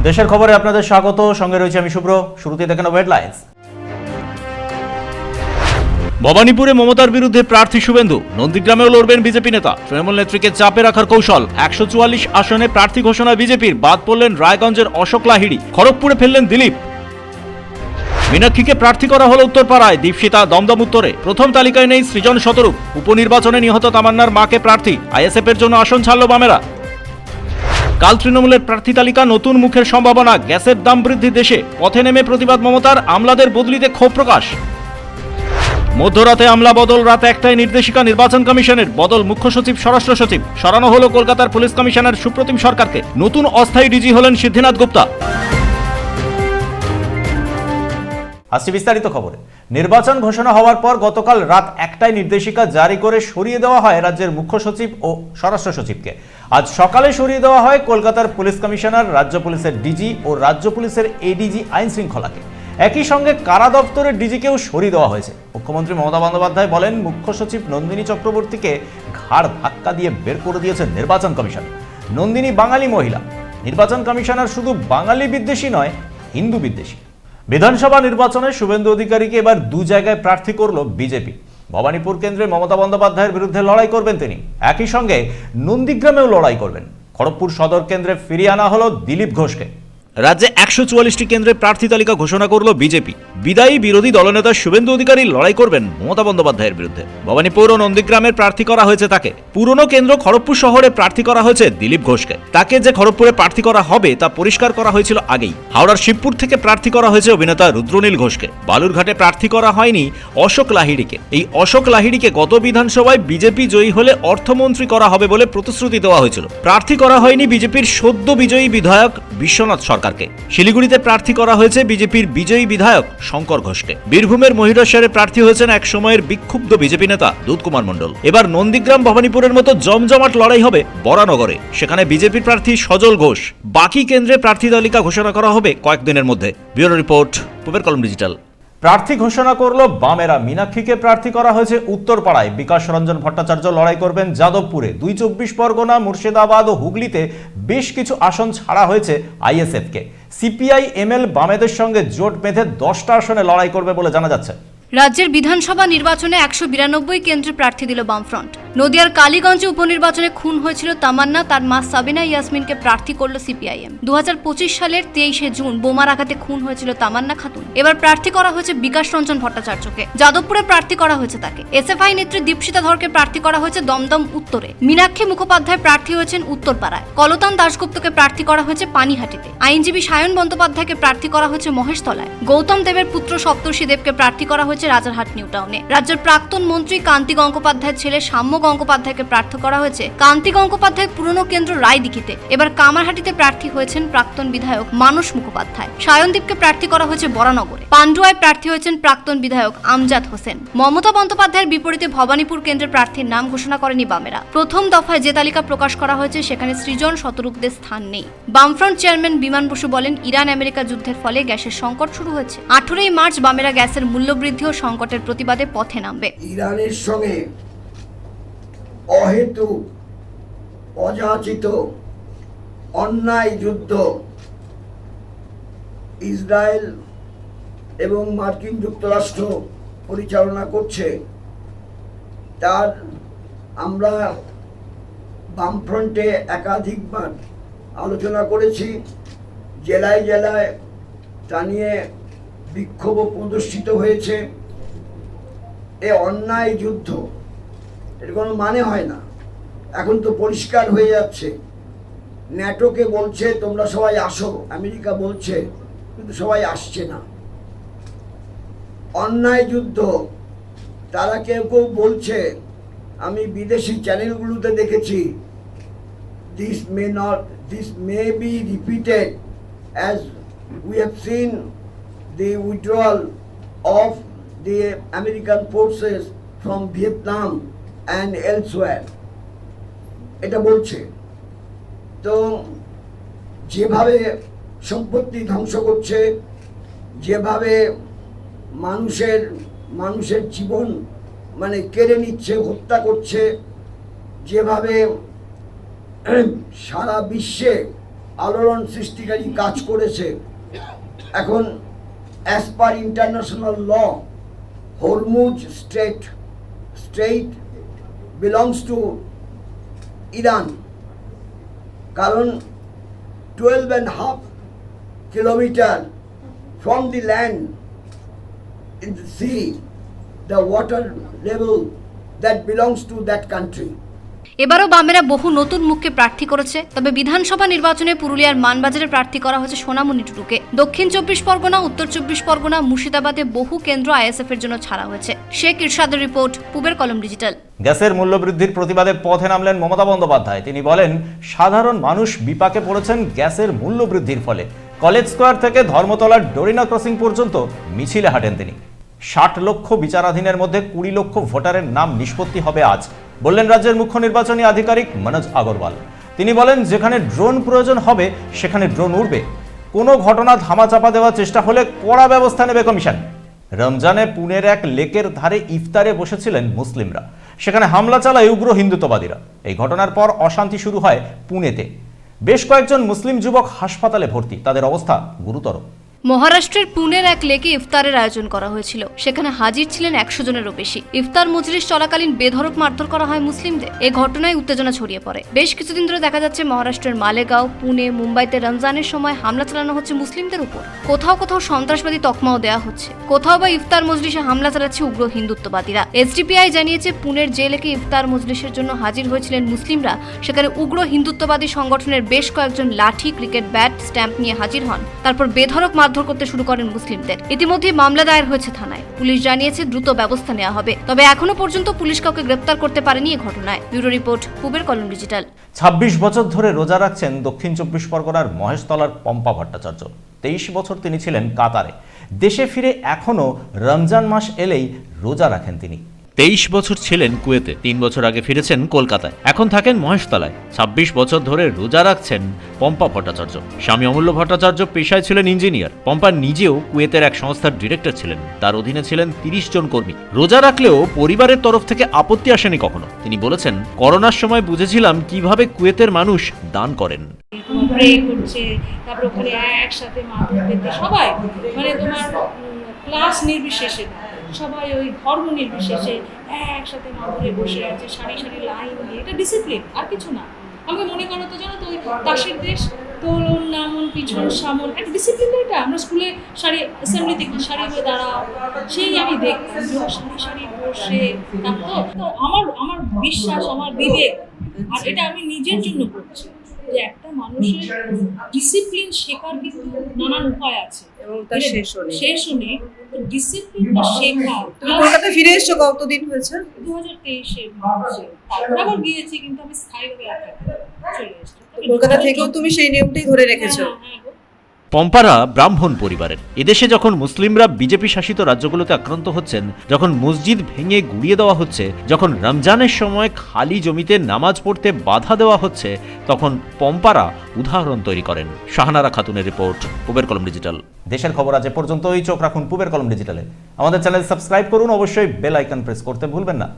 দেশের খবরে আপনাদের স্বাগত। সঙ্গে রয়েছে আমি শুভ্র। শুরুতে দেখেন হেডলাইন্স। ভবানীপুরে মমতার বিরুদ্ধে প্রার্থী শুভেন্দু, নন্দীগ্রামেও লড়বেন বিজেপি নেতা। তৃণমূল নেত্রীকে চাপে রাখার কৌশল। 144 আসনে প্রার্থী ঘোষণা বিজেপির। বাদ পড়লেন রায়গঞ্জের অশোক লাহিড়ী। খড়গপুরে ফেললেন দিলীপ। মীনাক্ষীকে প্রার্থী করা হলো উত্তরপাড়ায়। দীপশিতা দমদম উত্তরে। প্রথম তালিকায় নেই সৃজন শতরূপ। উপনির্বাচনে নিহত তামান্নার মাকে প্রার্থী। আইএসএফ এর জন্য আসন ছাড়ল বামেরা। কাল তৃণমূলের প্রার্থী তালিকা, নতুন মুখের সম্ভাবনা। গ্যাসের দাম বৃদ্ধি দেশে। পথে নেমে প্রতিবাদ মমতার। আমলাদের বদলিতে ক্ষোভ প্রকাশ। মধ্যরাতে আমলা বদল, রাত 1টায় নির্দেশিকা নির্বাচন কমিশনের। বদল মুখ্য সচিব, স্বরাষ্ট্র সচিব। সরানো হলো কলকাতার পুলিশ কমিশনার সুপ্রতিম সরকারকে। নতুন অস্থায়ী ডিজি হলেন সিদ্ধিনাথ গুপ্তা। আসছে বিস্তারিত খবরে। নির্বাচন ঘোষণা হওয়ার পর গতকাল রাত 1টায় নির্দেশিকা জারি করে সরিয়ে দেওয়া হয় রাজ্যের মুখ্য সচিব ও স্বরাষ্ট্র সচিবকে। আজ সকালে সরিয়ে দেওয়া হয় কলকাতার পুলিশ কমিশনার, রাজ্য পুলিশের ডিজি ও রাজ্য পুলিশের এডিজি আইন শৃঙ্খলাকে। একই সঙ্গে কারা দপ্তরের ডিজিকেও সরিয়ে দেওয়া হয়েছে। মুখ্যমন্ত্রী মমতা বন্দ্যোপাধ্যায় বলেন, মুখ্য সচিব নন্দিনী চক্রবর্তীকে ঘাড় ধাক্কা দিয়ে বের করে দিয়েছে নির্বাচন কমিশন। নন্দিনী বাঙালি মহিলা। নির্বাচন কমিশনার শুধু বাঙালি বিদ্বেষী নয়, হিন্দু বিদ্বেষী। বিধানসভা নির্বাচনে শুভেন্দু অধিকারীকে এবার 2 জায়গায় প্রার্থী করল বিজেপি। ভবানীপুর কেন্দ্রে মমতা বন্দ্যোপাধ্যায়ের বিরুদ্ধে লড়াই করবেন তিনি। একই সঙ্গে নন্দীগ্রামেও লড়াই করবেন। খড়গপুর সদর কেন্দ্রে ফিরিয়ে আনা হলো দিলীপ ঘোষকে। রাজ্যে 144টি কেন্দ্রে প্রার্থী তালিকা ঘোষণা করল বিজেপি। বিদায়ী বিরোধী দলনেতা শুভেন্দু অধিকারী লড়াই করবেন মমতা বন্দ্যোপাধ্যায়ের বিরুদ্ধে। ভবানীপুর ও নন্দীগ্রামের প্রার্থী করা হয়েছে তাকে। পুরনো কেন্দ্র খড়গপুর শহরে প্রার্থী করা হয়েছে দিলীপ ঘোষকে। তাকে যে খড়গপুরে প্রার্থী করা হবে তা পরিষ্কার করা হয়েছিল আগেই। হাওড়ার শিবপুর থেকে প্রার্থী করা হয়েছে অভিনেতা রুদ্রনীল ঘোষকে। বালুরঘাটে প্রার্থী করা হয়নি অশোক লাহিড়ীকে। এই অশোক লাহিড়ীকে গত বিধানসভায় বিজেপি জয়ী হলে অর্থমন্ত্রী করা হবে বলে প্রতিশ্রুতি দেওয়া হয়েছিল। প্রার্থী করা হয়নি বিজেপির সদ্য বিজয়ী বিধায়ক বিশ্বনাথ সরকারকে। শিলিগুড়িতে প্রার্থী করা হয়েছে বিজেপির বিজয়ী বিধায়ক শঙ্কর ঘোষকে। বীরভূমের মহিরেশ্বরে প্রার্থী হয়েছেন এক সময়ের বিক্ষুব্ধ বিজেপি নেতা দুধ কুমার মণ্ডল। এবার নন্দীগ্রাম ভবানীপুরের মতো জমজমাট লড়াই হবে বরানগরে। সেখানে বিজেপির প্রার্থী সজল ঘোষ। বাকি কেন্দ্রে প্রার্থী তালিকা ঘোষণা করা হবে কয়েকদিনের মধ্যে। ব্যুরো রিপোর্ট, পূবের কলম ডিজিটাল। প্রার্থী ঘোষণা করলো বামেরা। মীনাক্ষীকে প্রার্থী করা হয়েছে উত্তরপাড়ায়। বিকাশ রঞ্জন ভট্টাচার্য লড়াই করবেন যাদবপুরে। 2 24 পরগনা, মুর্শিদাবাদ ও হুগলিতে বেশ কিছু আসন ছাড়া হয়েছে আইএসএফকে। সিপিআই এমএল বামেদের সঙ্গে জোট বেঁধে 10টা আসনে লড়াই করবে বলে জানা যাচ্ছে। রাজ্যের বিধানসভা নির্বাচনে 192 কেন্দ্রে প্রার্থী দিল বামফ্রন্ট। নদিয়ার কালীগঞ্জে উপনির্বাচনে খুন হয়েছিল তামান্না, তার মা সাবিনা ইয়াসমিনকে প্রার্থী করল সিপিআইএম। 2025 সালের 23শে জুন বোমার আঘাতে খুন হয়েছিল তামান্না খাতুন। এবার প্রার্থী করা হয়েছে বিকাশ রঞ্জন ভট্টাচার্যকে। যাদবপুরে প্রার্থী করা হয়েছে তাকে। এসএফআই নেত্রী দীপশিতা ধরকে প্রার্থী করা হয়েছে দমদম উত্তরে। মীনাক্ষী মুখোপাধ্যায় প্রার্থী হয়েছেন উত্তরপাড়ায়। কলতান দাশগুপ্তকে প্রার্থী করা হয়েছে পানিহাটিতে। আইনজীবী সায়ন বন্দ্যোপাধ্যায়কে প্রার্থী করা হয়েছে মহেশতলায়। গৌতম দেবের পুত্র সপ্তর্ষি দেবকে প্রার্থী করা হয়েছে রাজারহাট নিউ টাউনে। রাজ্যের প্রাক্তন মন্ত্রী কান্তি গঙ্গোপাধ্যায়ের ছেলে সাম্য গঙ্গোপাধ্যায়কে প্রার্থী করা হয়েছে কান্তি গঙ্গোপাধ্যায় পুরনো কেন্দ্র রায়দিঘিতে। এবার কামারহাটিতে প্রার্থী হয়েছেন প্রাক্তন বিধায়ক মানস মুখোপাধ্যায়। সায়নদীপকে প্রার্থী করা হয়েছে বরানগরে। পান্ডুয়ায় প্রার্থী হয়েছেন প্রাক্তন বিধায়ক আমজাদ হোসেন। মমতা বন্দ্যোপাধ্যায়ের বিপরীতে ভবানীপুর কেন্দ্রের প্রার্থীর নাম ঘোষণা করেনি বামেরা। প্রথম দফায় যে তালিকা প্রকাশ করা হয়েছে সেখানে সৃজন শতরূপদের স্থান নেই। বামফ্রন্ট চেয়ারম্যান বিমান বসু বলেন, ইরান আমেরিকা যুদ্ধের ফলে গ্যাসের সংকট শুরু হয়েছে। 18ই মার্চ বামেরা গ্যাসের মূল্যবৃদ্ধি ও সংকটের প্রতিবাদে পথে নামবে। ইরানের সঙ্গে অহেতুক, অযাচিত, অন্যায় যুদ্ধ ইসরায়েল এবং মার্কিন যুক্তরাষ্ট্র পরিচালনা করছে, তার আমরা বামফ্রন্টে একাধিকবার আলোচনা করেছি। জেলায় জেলায় তা নিয়ে বিক্ষোভ প্রদর্শিত হয়েছে। এ অন্যায় যুদ্ধ, এর কোনো মানে হয় না। এখন তো পরিষ্কার হয়ে যাচ্ছে, ন্যাটোকে বলছে তোমরা সবাই আসো, আমেরিকা বলছে, কিন্তু সবাই আসছে না। অন্যায় যুদ্ধ, তারা কেউ কেউ বলছে, আমি বিদেশি চ্যানেলগুলোতে দেখেছি, this may be repeated as we have seen the withdrawal of the American forces from Vietnam and elsewhere. এটা বলছে। তো যেভাবে সম্পত্তি ধ্বংস করছে, যেভাবে মানুষের জীবন মানে কেড়ে নিচ্ছে, হত্যা করছে, যেভাবে সারা বিশ্বে আলোড়ন সৃষ্টিকারী কাজ করেছে। এখন as per international law Hormuz strait belongs to Iran, কারণ 12.5 kilometer from the land in the sea, the water level that belongs to that country. এবারও বামেরা বহু নতুন মুখকে প্রার্থী করেছে। তবে বিধানসভা নির্বাচনে পুরুলিয়ার মানবাজারে প্রার্থী করা হয়েছে সোনামণি টুডুকে। দক্ষিণ 24 পরগনা, উত্তর 24 পরগনা, মুর্শিদাবাদে বহু কেন্দ্র আইএসএফ এর জন্য ছাড়া হয়েছে। শেখ ইরশাদের রিপোর্ট, পূবের কলম ডিজিটাল। গ্যাসের মূল্যবৃদ্ধির প্রতিবাদে পথে নামলেন মমতা বন্দ্যোপাধ্যায়। তিনি বলেন, সাধারণ মানুষ বিপাকে পড়েছেন গ্যাসের মূল্যবৃদ্ধির ফলে। কলেজ স্কোয়ার থেকে ধর্মতলার ডোরিনা ক্রসিং পর্যন্ত মিছিলে হাঁটেন তিনি। 60 লক্ষ বিচারাধীনের মধ্যে 20 লক্ষ ভোটারের নাম নিষ্পত্তি হবে আজ, বললেন রাজ্যের মুখ্য নির্বাচনী আধিকারিক মনোজ আগরওয়াল। তিনি বলেন, যেখানে ড্রোন প্রয়োজন হবে সেখানে ড্রোন উড়বে। কোনো ঘটনা ধামাচাপা দেওয়ার চেষ্টা হলে কড়া ব্যবস্থা নেবে কমিশন। রমজানে পুনের এক লেকের ধারে ইফতারে বসেছিলেন মুসলিমরা, সেখানে হামলা চালায় উগ্র হিন্দুত্ববাদীরা। এই ঘটনার পর অশান্তি শুরু হয় পুনেতে। বেশ কয়েকজন মুসলিম যুবক হাসপাতালে ভর্তি, তাদের অবস্থা গুরুতর। মহারাষ্ট্রের পুনের এক লেকে ইফতারের আয়োজন করা হয়েছিল। সেখানে হাজির ছিলেন 100 জনেরও বেশি। ইফতার মজলিস চলাকালীন বেধড়ক মারধর করা হয় মুসলিমদের। এই ঘটনায় উত্তেজনা ছড়িয়ে পড়ে। বেশ কিছুদিন ধরে দেখা যাচ্ছে মহারাষ্ট্রের মালেগাঁও, পুনে, মুম্বাইতে রমজানের সময় হামলা চালানো হচ্ছে মুসলিমদের উপর। কোথাও কোথাও সন্ত্রাসবাদী তকমাও দেওয়া হচ্ছে, কোথাও বা ইফতার মজলিসে হামলা চালাচ্ছে উগ্র হিন্দুত্ববাদীরা। এসডিপিআই জানিয়েছে, পুনের যে লেকে ইফতার মজলিসের জন্য হাজির হয়েছিলেন মুসলিমরা, সেখানে উগ্র হিন্দুত্ববাদী সংগঠনের বেশ কয়েকজন লাঠি, ক্রিকেট ব্যাট, স্ট্যাম্প নিয়ে হাজির হন। তারপর বেধড়ক মারধর করতে শুরু করেন মুসলিমদের। ইতিমধ্যে মামলা দায়ের হয়েছে থানায়। পুলিশ জানিয়েছে দ্রুত ব্যবস্থা নেওয়া হবে। তবে এখনো পর্যন্ত পুলিশ কাউকে গ্রেপ্তার করতে পারেনি এই ঘটনায়। ব্যুরো রিপোর্ট, পূবের কলম ডিজিটাল। 26 বছর ধরে রোজা রাখছেন দক্ষিণ 24 পরগনার মহেশতলার পম্পা ভট্টাচার্য। 23 বছর তিনি ছিলেন কাতারে। দেশে ফিরে এখনো রমজান মাস এলেই রোজা রাখেন তিনি। 23 বছর ছিলেন কুয়েতে, 3 বছর আগে ফিরেছেন কলকাতায়, এখন থাকেন মহেশতলায়। 26 বছর ধরে রোজা রাখছেন পম্পা ভট্টাচার্য। স্বামী অমূল্য ভট্টাচার্য পেশায় ছিলেন ইঞ্জিনিয়ার। পম্পা নিজেও কুয়েতের এক সংস্থার ডিরেক্টর ছিলেন। তার অধীনে ছিলেন 30 জন কর্মী। রোজা রাখলেও পরিবারের তরফ থেকে আপত্তি আসেনি কখনো। তিনি বলেছেন, করোনার সময় বুঝেছিলাম কিভাবে কুয়েতের মানুষ দান করেন। প্রে করছে, তারপর ওখানে একসাথে মাদুর পেতে সবাই, মানে তোমার ক্লাস নির্বিশেষে সবাই, ওই ধর্ম নির্বিশেষে একসাথে মাদুরে বসে আছে, সারি সারি লাইন দিয়ে। এটা ডিসিপ্লিন, আর কিছু না। আমাকে মনে করো তো, জানো তো, ওই তাসের দেশ, তোলন নামন পিছন সামন, একটা ডিসিপ্লিন। এটা আমরা স্কুলে সারি অ্যাসেম্বলিতে কি সারি হয়ে দাঁড়াও, সেই আমি দেখতাম সারি সারি বসে থাকতো। তো আমার বিশ্বাস, আমার বিবেক, আর এটা আমি নিজের জন্য করছি, যে একটা মানুষের ডিসিপ্লিন শেখার কিন্তু নানান উপায় আছে এবং তার শেষও নেই। তো ডিসিপ্লিনটা শেখা। তুমি কলকাতায় ফিরে এসছো কতদিন হয়েছে? 2023-এ তারপর আবার গিয়েছি, কিন্তু আমি স্থায়ীভাবে চলে এসেছি। কলকাতা থেকেও তুমি সেই নিয়মটাই ধরে রেখেছো। হ্যাঁ। পম্পারা ব্রাহ্মণ পরিবারের। এদেশে যখন মুসলিমরা বিজেপি শাসিত রাজ্যগুলোতে আক্রান্ত হচ্ছেন, যখন মসজিদ ভেঙে গুড়িয়ে দেওয়া হচ্ছে, যখন রমজানের সময় খালি জমিতে নামাজ পড়তে বাধা দেওয়া হচ্ছে, তখন পম্পারা উদাহরণ তৈরি করেন। শাহানারা খাতুনের রিপোর্ট, পূবের কলম ডিজিটাল। দেশের খবর আজ এ পর্যন্তই। চোখ রাখুন পূবের কলম ডিজিটালে। আমাদের চ্যানেল সাবস্ক্রাইব করুন, অবশ্যই বেল আইকন প্রেস করতে ভুলবেন না।